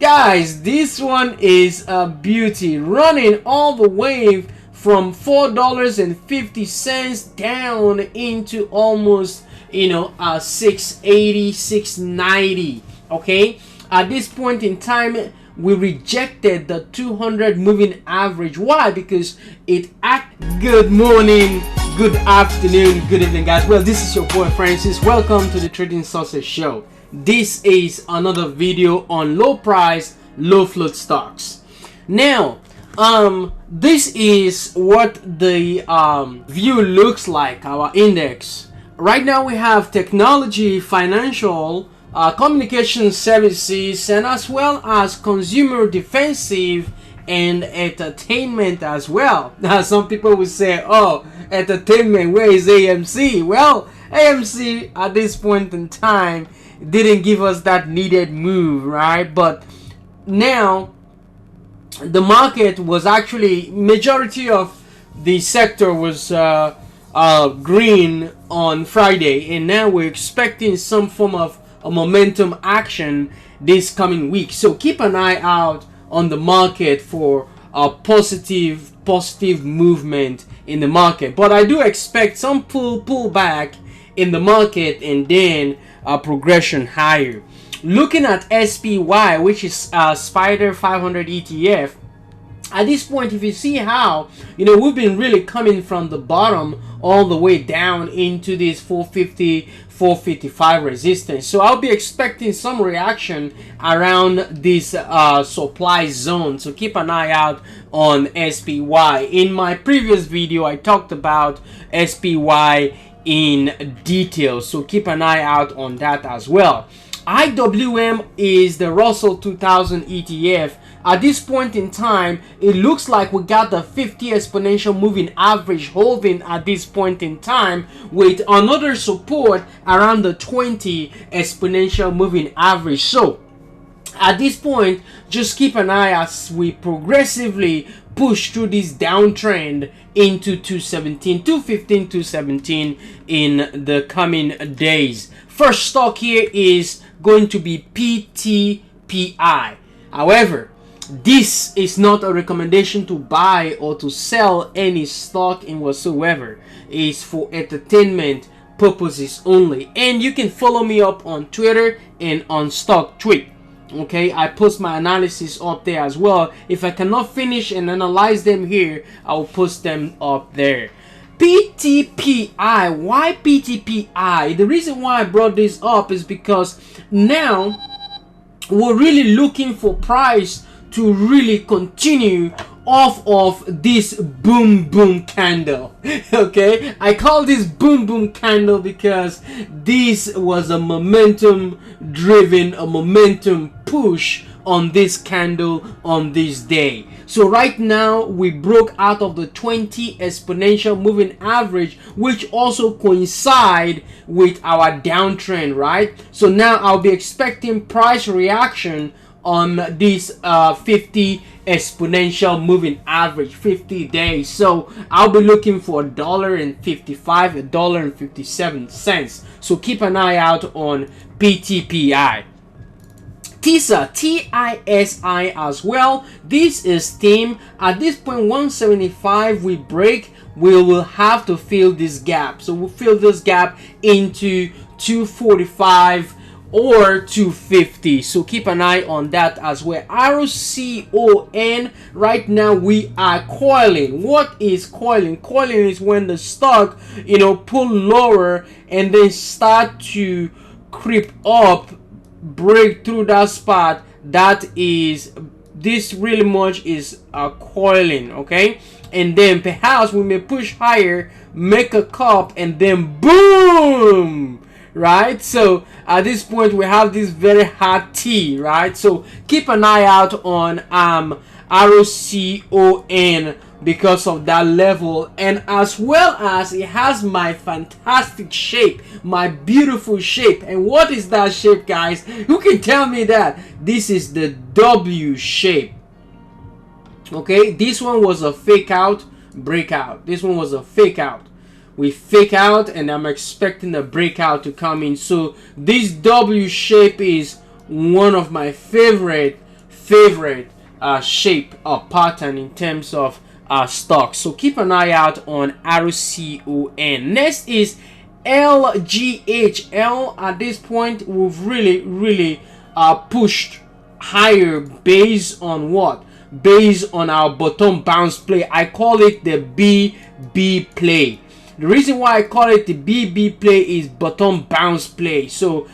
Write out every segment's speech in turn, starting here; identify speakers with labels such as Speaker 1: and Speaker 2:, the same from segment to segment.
Speaker 1: Guys, this one is a beauty, running all the way from $4.50 down into almost 680, 690. Okay, at this point in time we rejected the 200 moving average. Why? Because it good morning, good afternoon, good evening, guys. Well, this is your boy Francis. Welcome to the Trading Success Show. This is another video on low price, low float stocks. Now, this is what the view looks like, our index. Right now we have technology, financial, communication services, and as well as consumer defensive and entertainment as well. Now some people will say, oh, entertainment, where is AMC? Well, AMC at this point in time didn't give us that needed move, right? But now the market was actually, majority of the sector was green on Friday, and now we're expecting some form of a momentum action this coming week. So keep an eye out on the market for a positive movement in the market. But I do expect some pullback in the market and then a progression higher. Looking at SPY, which is Spider 500 ETF, at this point, if you see how we've been really coming from the bottom all the way down into this 450, 455 resistance, so I'll be expecting some reaction around this supply zone. So keep an eye out on SPY. In my previous video, I talked about SPY in detail, so keep an eye out on that as well. IWM is the Russell 2000 ETF. At this point in time, it looks like we got the 50 exponential moving average holding at this point in time, with another support around the 20 exponential moving average. So at this point, just keep an eye as we progressively push through this downtrend into 217, 215, 217 in the coming days. First stock here is going to be Ptpi. However, this is not a recommendation to buy or to sell any stock in whatsoever. It's for entertainment purposes only. And you can follow me up on Twitter and on Stock Tweet. Okay, I post my analysis up there as well. If I cannot finish and analyze them here, I'll post them up there. Ptpi. Why Ptpi? The reason why I brought this up is because now we're really looking for price to really continue off of this boom candle. Okay, I call this boom candle because this was a momentum driven, a momentum push on this candle on this day. So right now we broke out of the 20 exponential moving average, which also coincide with our downtrend, right? So now I'll be expecting price reaction on this 50 exponential moving average, 50 days. So I'll be looking for $1.55, $1.57. So keep an eye out on Ptpi. TISA, TISI as well. This is team. At this point 175 we break, we will have to fill this gap. So we'll fill this gap into 245 or 250. So keep an eye on that as well. RCON, right now we are coiling. What is coiling? Coiling is when the stock pull lower and then start to creep up, break through that spot. That is, this really much is coiling. Okay, and then perhaps we may push higher, make a cup, and then boom, right? So at this point we have this very hot T, right? So keep an eye out on RCON because of that level, and as well as it has my fantastic shape, my beautiful shape. And what is that shape, guys? Who can tell me that? This is the W shape. Okay, this one was a fake out, breakout. This one was a fake out. We fake out, and I'm expecting a breakout to come in. So this W shape is one of my favorite favorite shape or pattern in terms of stocks. So keep an eye out on RCON. Next is LGHL. At this point, we've really pushed higher based on what? Based on our bottom bounce play. I call it the BB play. The reason why I call it the BB play is bottom bounce play. So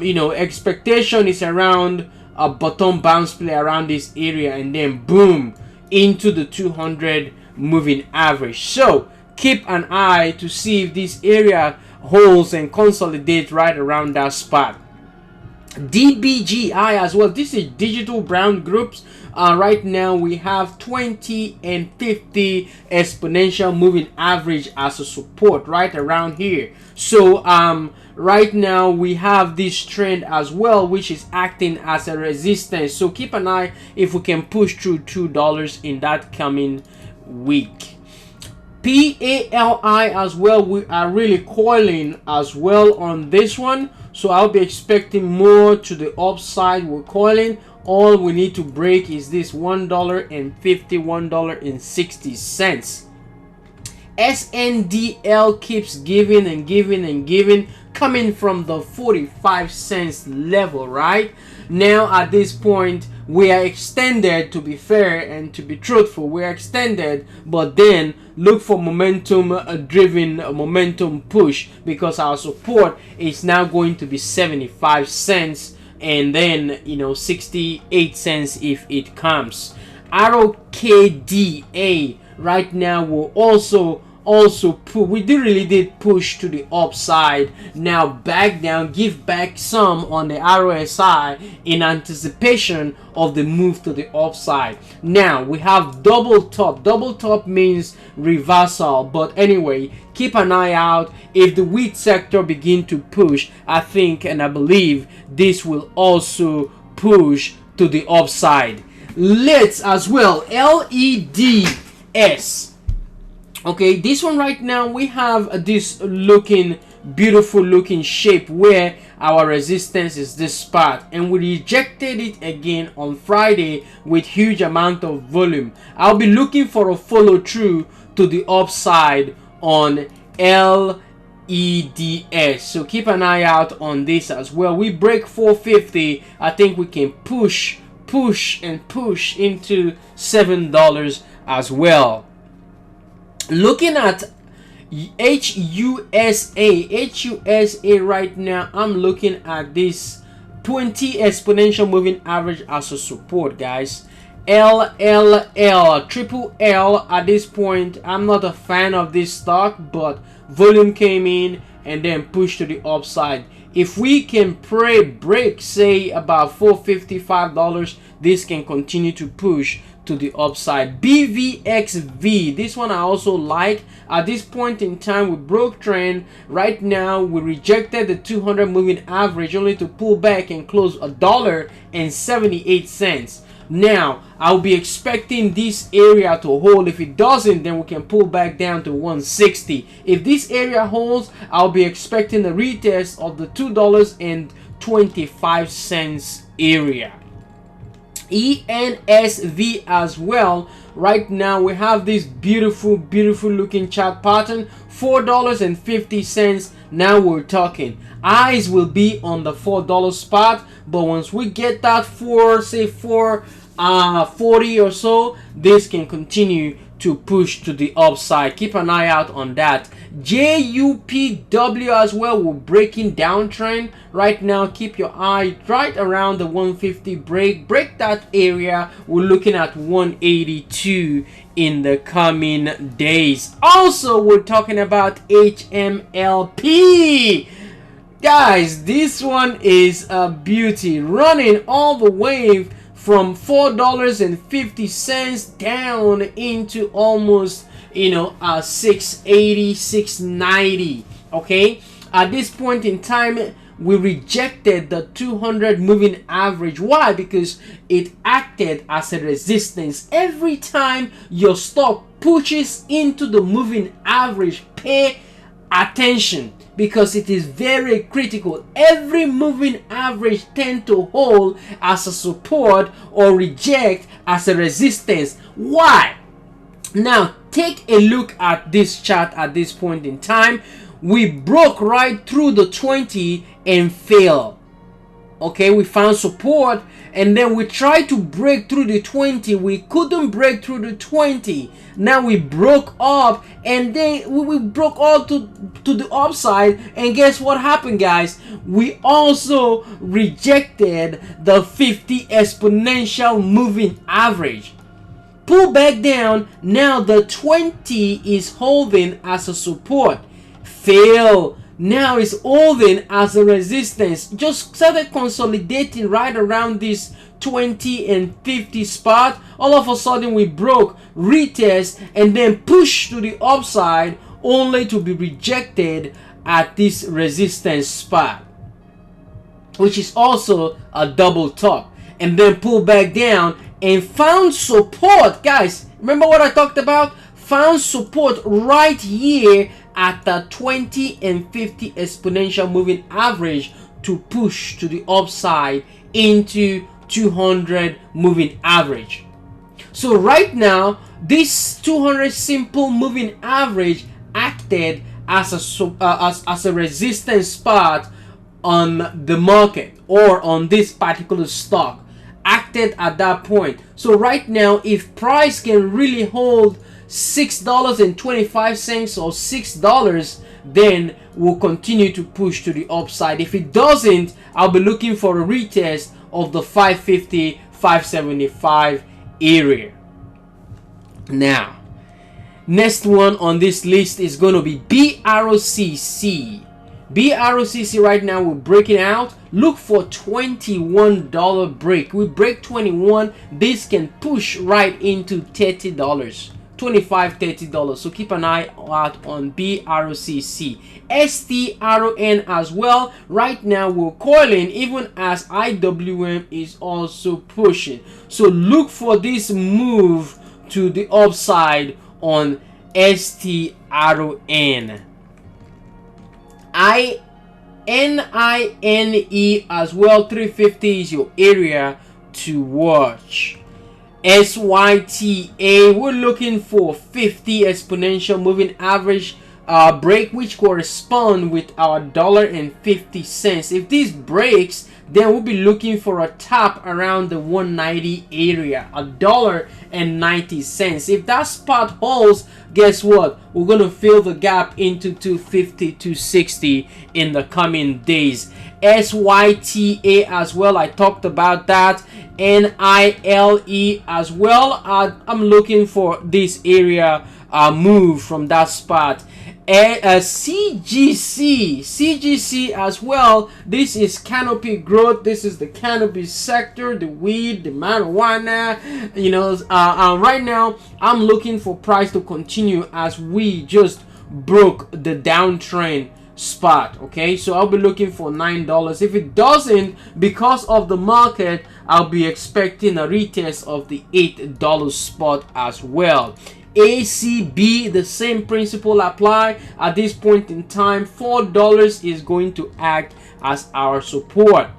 Speaker 1: you know, expectation is around a bottom bounce play around this area, and then boom into the 200 moving average. So keep an eye to see if this area holds and consolidates right around that spot. DBGI as well. This is digital brown groups. Right now we have 20 and 50 exponential moving average as a support right around here. So right now we have this trend as well, which is acting as a resistance. So keep an eye if we can push through $2 in that coming week. PALI as well, we are really coiling as well on this one. So I'll be expecting more to the upside. We're coiling. All we need to break is this $1.50, $1.60. SNDl keeps giving and giving and giving, coming from the 45 cents level. Right now at this point we are extended, to be fair and to be truthful, we are extended, but then look for momentum driven momentum push, because our support is now going to be 75 cents, and then, you know, 68 cents if it comes. RKDA right now will also we really did push to the upside. Now back down, give back some on the RSI in anticipation of the move to the upside. Now we have double top. Double top means reversal, but anyway, keep an eye out. If the wheat sector begin to push, I think and I believe this will also push to the upside. Let's as well, LEDS. Okay, this one right now we have this looking beautiful looking shape where our resistance is this spot, and we rejected it again on Friday with huge amount of volume. I'll be looking for a follow through to the upside on LEDS, so keep an eye out on this as well. We break 450, I think we can push into $7 as well. Looking at HUSA right now, I'm looking at this 20 exponential moving average as a support, guys. Triple L at this point, I'm not a fan of this stock, but volume came in and then pushed to the upside. If we can break say about $455, this can continue to push to the upside. BVXV, this one I also like. At this point in time we broke trend. Right now we rejected the 200 moving average only to pull back and close $1.78. Now I'll be expecting this area to hold. If it doesn't, then we can pull back down to 160. If this area holds, I'll be expecting a retest of the $2.25 area. ENSV as well. Right now we have this beautiful looking chart pattern, $4.50. Now we're talking. Eyes will be on the $4 spot, but once we get that $4.40 or so, this can continue to push to the upside. Keep an eye out on that. JUPW as well, we're breaking downtrend right now. Keep your eye right around the 150 break that area. We're looking at 182 in the coming days. Also we're talking about HMLP. Guys, this one is a beauty, running all the way from $4.50 down into almost, you know, 680, 690. Okay, at this point in time we rejected the 200 moving average. Why? Because it acted as a resistance. Every time your stock pushes into the moving average, pay attention, because it is very critical. Every moving average tends to hold as a support or reject as a resistance. Why? Now take a look at this chart. At this point in time, we broke right through the 20 and failed. Okay, we found support and then we tried to break through the 20. We couldn't break through the 20. Now we broke up and then we broke all to the upside, and guess what happened, guys? We also rejected the 50 exponential moving average. Pull back down. Now the 20 is holding as a support. Fail. Now it's holding as a resistance. Just started consolidating right around this 20 and 50 spot. All of a sudden we broke, retest, and then push to the upside, only to be rejected at this resistance spot, which is also a double top, and then pull back down and found support. Guys, remember what I talked about? Found support right here at the 20 and 50 exponential moving average to push to the upside into 200 moving average. So right now, this 200 simple moving average acted as a resistance spot on the market, or on this particular stock, acted at that point. So right now, if price can really hold $6.25 or $6, then we'll continue to push to the upside. If it doesn't, I'll be looking for a retest of the 550, 575 area. Now, next one on this list is going to be BROCC. BROCC right now we're breaking out. Look for $21 break. We break 21, this can push right into $30. $25-$30. So keep an eye out on BROCC. STRON as well. Right now we're coiling, even as IWM is also pushing. So look for this move to the upside on STRON. NINE as well. 350 is your area to watch. SYTA, we're looking for 50 exponential moving average break, which correspond with our $1.50. If this breaks, then we'll be looking for a tap around the 190 area, $1.90. If that spot holds, guess what? We're gonna fill the gap into 250, 260 in the coming days. SYTA as well, I talked about that. NILE as well. I'm looking for this area move from that spot. CGC as well. This is Canopy Growth. This is the cannabis sector, the weed, the marijuana. You know, right now I'm looking for price to continue as we just broke the downtrend spot. Okay, so I'll be looking for $9. If it doesn't, because of the market, I'll be expecting a retest of the $8 spot as well. ACB, the same principle apply. At this point in time, $4 is going to act as our support.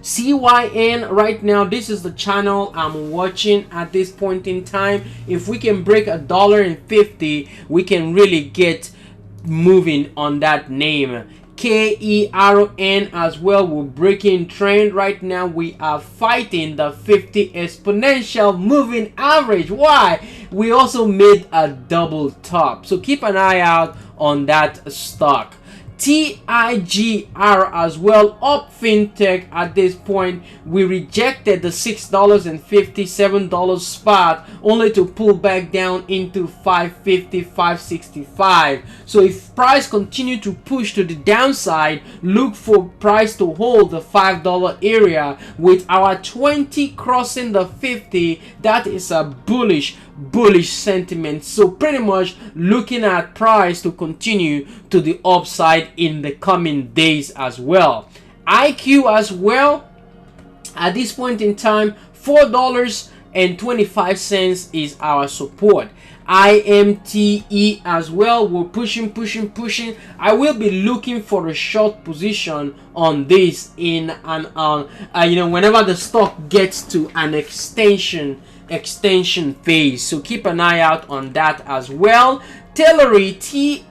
Speaker 1: CYN right now, this is the channel I'm watching at this point in time. If we can break $1.50, we can really get moving on that name. KERN as well, we're breaking trend. Right now we are fighting the 50 exponential moving average. Why? We also made a double top, so keep an eye out on that stock. TIGR as well, up fintech. At this point we rejected the $6.57 spot, only to pull back down into 550, 565. So if price continue to push to the downside, look for price to hold the $5 area. With our 20 crossing the 50, that is a bullish sentiment. So pretty much looking at price to continue to the upside in the coming days as well. IQ as well, at this point in time, $4 and 25 cents is our support. IMTE as well, we're pushing. I will be looking for a short position on this in an whenever the stock gets to an extension phase, so keep an eye out on that as well. Tillery, TLRY,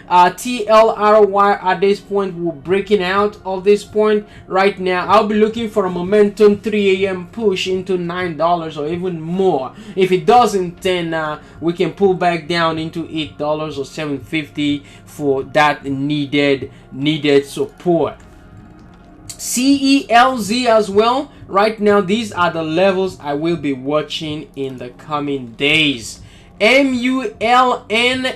Speaker 1: TLRY at this point, we're breaking out of this point right now. I'll be looking for a momentum 3 a.m. push into $9 or even more. If it doesn't, then we can pull back down into $8 or $7.50 for that needed support. CELZ as well. Right now, these are the levels I will be watching in the coming days. MULN,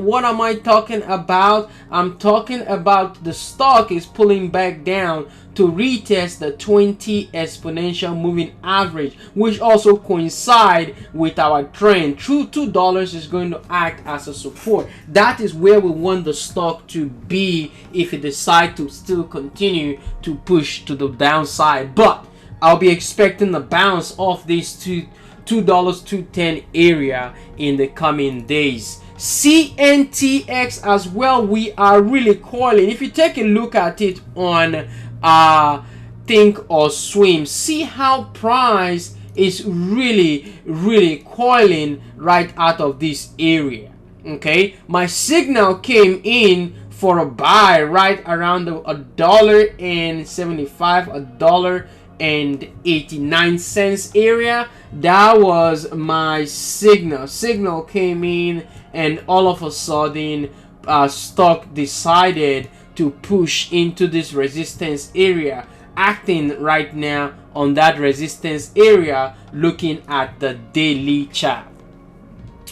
Speaker 1: what am I talking about? I'm talking about the stock is pulling back down to retest the 20 exponential moving average, which also coincide with our trend. True, $2 is going to act as a support. That is where we want the stock to be if it decides to still continue to push to the downside. But I'll be expecting the bounce off these $2.210 area in the coming days. CNTX as well, we are really coiling. If you take a look at it on Think or Swim, see how price is really coiling right out of this area. Okay, my signal came in for a buy right around the $1.75, $1.89 area. That was my signal came in, and all of a sudden stock decided to push into this resistance area, acting right now on that resistance area, looking at the daily chart,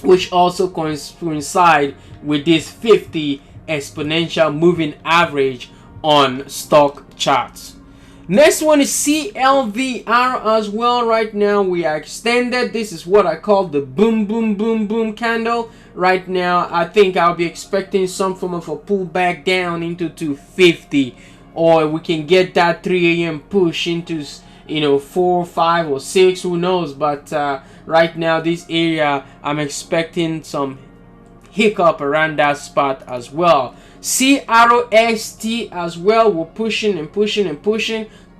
Speaker 1: which also coincide with this 50 exponential moving average on stock charts. Next one is CLVR as well. Right now we are extended. This is what I call the boom candle. Right now I think I'll be expecting some form of a pullback down into 250, or we can get that 3 a.m. push into 4, 5 or 6, who knows. But right now this area, I'm expecting some hiccup around that spot as well. CROST as well, we're pushing.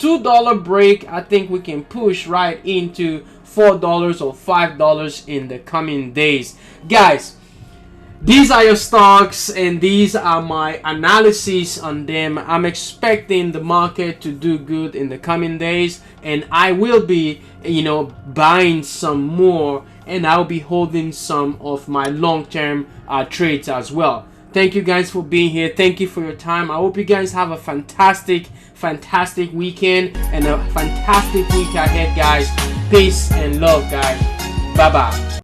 Speaker 1: $2 break, I think we can push right into $4 or $5 in the coming days. Guys, these are your stocks and these are my analysis on them. I'm expecting the market to do good in the coming days, and I will be buying some more, and I'll be holding some of my long-term trades as well. Thank you guys for being here. Thank you for your time. I hope you guys have a fantastic weekend and a fantastic week ahead, guys. Peace and love, guys. Bye bye.